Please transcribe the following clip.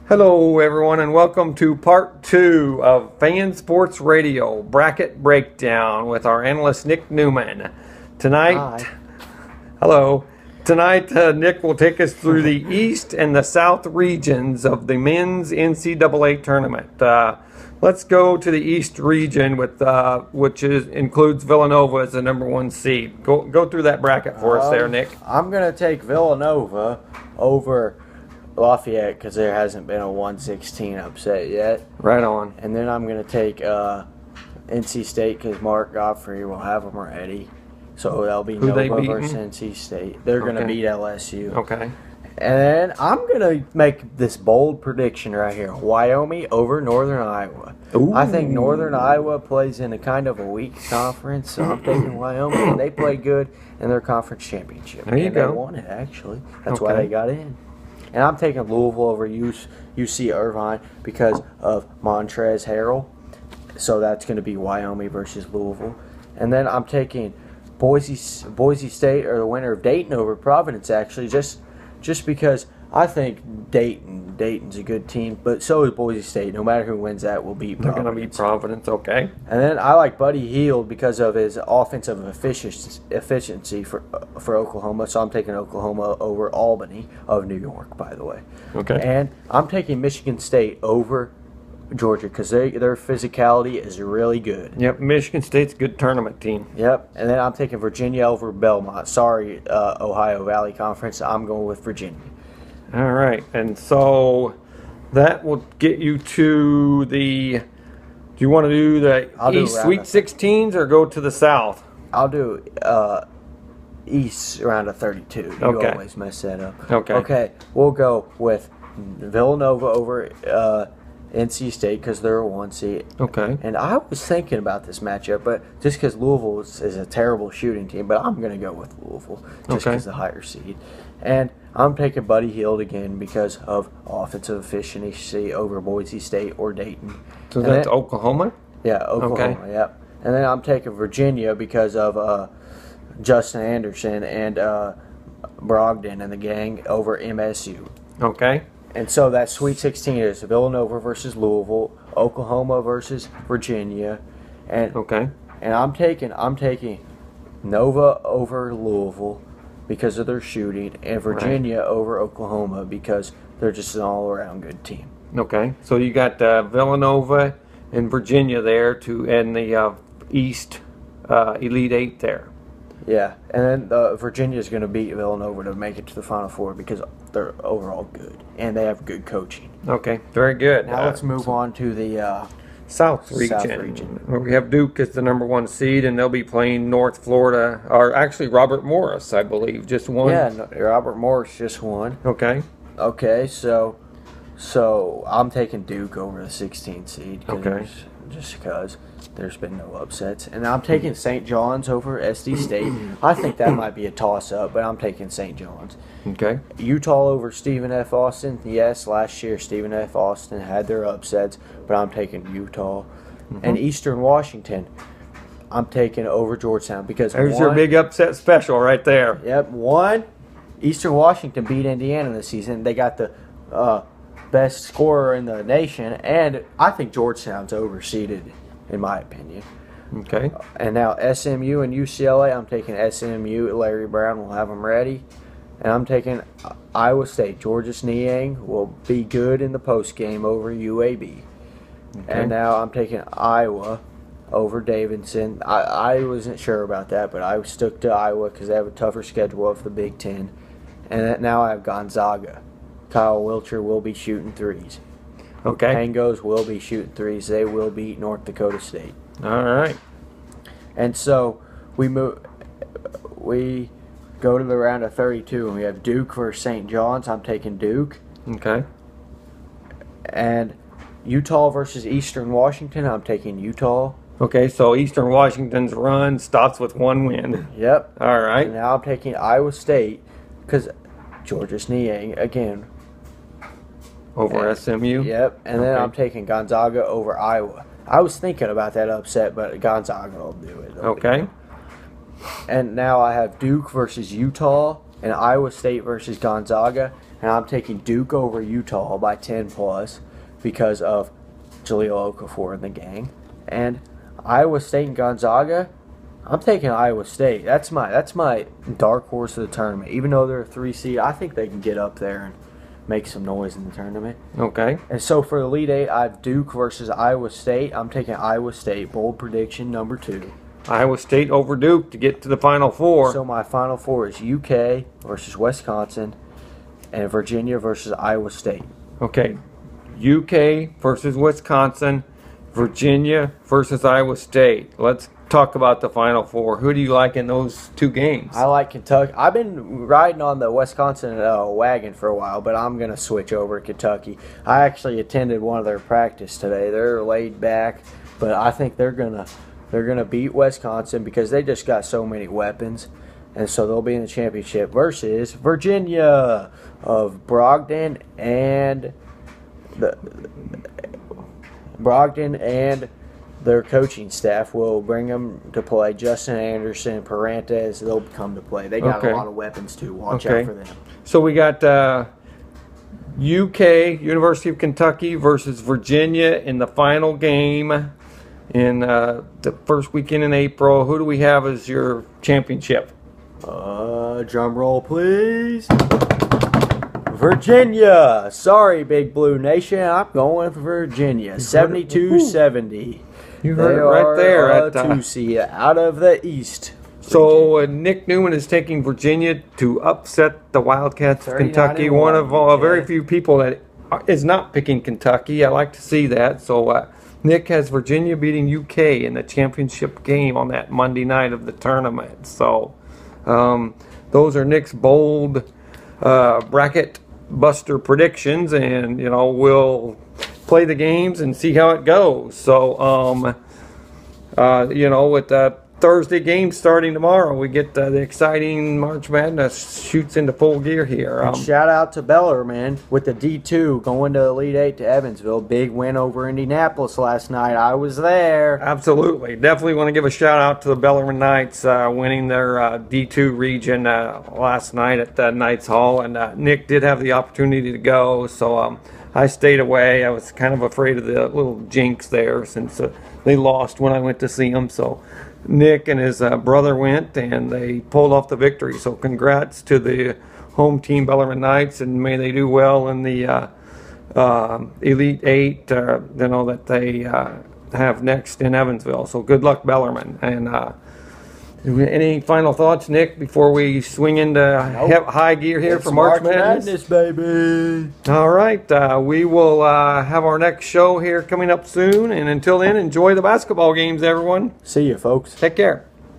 Hello, everyone, and welcome to part 2 of Fan Sports Radio Bracket Breakdown with our analyst Nick Newman. Tonight, Hi. hello. Tonight, Nick will take us through the East and the South regions of the men's NCAA tournament. Let's go to the East region, with includes Villanova as the number 1 seed. Go through that bracket for us there, Nick. I'm going to take Villanova over Lafayette because there hasn't been a 1-16 upset yet. Right on. And then I'm going to take NC State because Mark Godfrey will have them ready. So that'll be Nova versus NC State. They're going to beat LSU. Okay. And then I'm going to make this bold prediction right here. Wyoming over Northern Iowa. Ooh. I think Northern Iowa plays in a kind of a weak conference, so I'm taking Wyoming. They play good in their conference championship. There you go. They won it, actually. That's why they got in. And I'm taking Louisville over UC Irvine because of Montrezl Harrell. So that's going to be Wyoming versus Louisville. And then I'm taking Boise State, or the winner of Dayton, over Providence, actually, just because I think Dayton's a good team, but so is Boise State. No matter who wins that, will beat Providence. They're going to beat Providence, okay. And then I like Buddy Hield because of his offensive efficiency for Oklahoma, so I'm taking Oklahoma over Albany of New York, by the way. Okay. And I'm taking Michigan State over Georgia because their physicality is really good. Yep, Michigan State's a good tournament team. Yep, and then I'm taking Virginia over Belmont. Sorry, Ohio Valley Conference. I'm going with Virginia. All right, and so that will get you to the. Do you want to do the East Sweet 16s or go to the South? I'll do East round of 32. You always mess that up. Okay, we'll go with Villanova over NC State because they're a 1 seed. Okay. And I was thinking about this matchup, but just because Louisville is a terrible shooting team, but I'm going to go with Louisville just because the higher seed. And I'm taking Buddy Hield again because of offensive efficiency over Boise State or Dayton. So that's Oklahoma? Yeah, Oklahoma, yep. And then I'm taking Virginia because of Justin Anderson and Brogdon and the gang over MSU. Okay. And so that Sweet 16 is Villanova versus Louisville, Oklahoma versus Virginia, and and I'm taking Nova over Louisville because of their shooting, and Virginia over Oklahoma because they're just an all-around good team. Okay, so you got Villanova and Virginia there to end the East Elite Eight there. Yeah, and then Virginia is going to beat Villanova to make it to the Final Four because they're overall good and they have good coaching. Okay, very good. Now let's move on to the South region. Where we have Duke as the number 1 seed, and they'll be playing North Florida, or actually Robert Morris, I believe, just won. Yeah, Robert Morris just won. Okay. Okay, so I'm taking Duke over the 16th seed. Just because there's been no upsets. And I'm taking St. John's over SD State. I think that might be a toss-up, but I'm taking St. John's. Okay. Utah over Stephen F. Austin. Yes, last year Stephen F. Austin had their upsets, but I'm taking Utah. And Eastern Washington, I'm taking over Georgetown because there's your big upset special right there. Yep, Eastern Washington beat Indiana this season. They got the best scorer in the nation, and I think Georgetown's overseeded, in my opinion. Okay. And now SMU and UCLA, I'm taking SMU. Larry Brown will have them ready. And I'm taking Iowa State. Georges Niang will be good in the postgame over UAB. Okay. And now I'm taking Iowa over Davidson. I wasn't sure about that, but I stuck to Iowa because they have a tougher schedule of the Big Ten. And now I have Gonzaga. Kyle Wilcher will be shooting threes. Okay. Pangos will be shooting threes. They will beat North Dakota State. All right. And so we go to the round of 32, and we have Duke versus St. John's. I'm taking Duke. Okay. And Utah versus Eastern Washington. I'm taking Utah. Okay, so Eastern Washington's run stops with 1 win. Yep. All right. And now I'm taking Iowa State because Georges Niang again. Over SMU? Yep. And then I'm taking Gonzaga over Iowa. I was thinking about that upset, but Gonzaga will do it. Okay. And now I have Duke versus Utah and Iowa State versus Gonzaga. and I'm taking Duke over Utah by 10 plus because of Jaleel Okafor and the gang. And Iowa State and Gonzaga, I'm taking Iowa State. That's my dark horse of the tournament. Even though they're a 3 seed, I think they can get up there and make some noise in the tournament. Okay. And so for the Elite Eight, I have Duke versus Iowa State. I'm taking Iowa State. Bold prediction number 2. Iowa State over Duke to get to the Final Four. So my Final Four is UK versus Wisconsin and Virginia versus Iowa State. Okay. UK versus Wisconsin, Virginia versus Iowa State. Let's talk about the Final Four. Who do you like in those 2 games? I like Kentucky. I've been riding on the Wisconsin wagon for a while, but I'm going to switch over to Kentucky. I actually attended one of their practice today. They're laid back, but I think they're going to beat Wisconsin because they just got so many weapons. And so they'll be in the championship versus Virginia of Brogdon and their coaching staff will bring them to play. Justin Anderson, Parantes, they'll come to play. They got a lot of weapons too. Watch out for them. So we got UK, University of Kentucky versus Virginia in the final game in the first weekend in April. Who do we have as your championship? Drum roll, please. Virginia. Sorry, Big Blue Nation. I'm going for Virginia. 72-70. You heard it right there. At 2 seed out of the East. So Nick Newman is taking Virginia to upset the Wildcats of Kentucky. One of very few people that is not picking Kentucky. I like to see that. So Nick has Virginia beating UK in the championship game on that Monday night of the tournament. So those are Nick's bold bracket buster predictions, and we'll play the games and see how it goes. So with the Thursday game starting tomorrow, we get the exciting March Madness shoots into full gear here. Shout out to Bellarmine with the D2 going to Elite 8 to Evansville. Big win over Indianapolis last night. I was there. Absolutely. Definitely want to give a shout out to the Bellarmine Knights winning their D2 region last night at Knights Hall. And Nick did have the opportunity to go, so I stayed away. I was kind of afraid of the little jinx there since they lost when I went to see them. So Nick and his brother went, and they pulled off the victory. So congrats to the home team, Bellarmine Knights, and may they do well in the Elite 8, that they have next in Evansville. So good luck, Bellarmine. And any final thoughts, Nick, before we swing into high gear here for March Madness? Baby. All right. We will have our next show here coming up soon. And until then, enjoy the basketball games, everyone. See you, folks. Take care.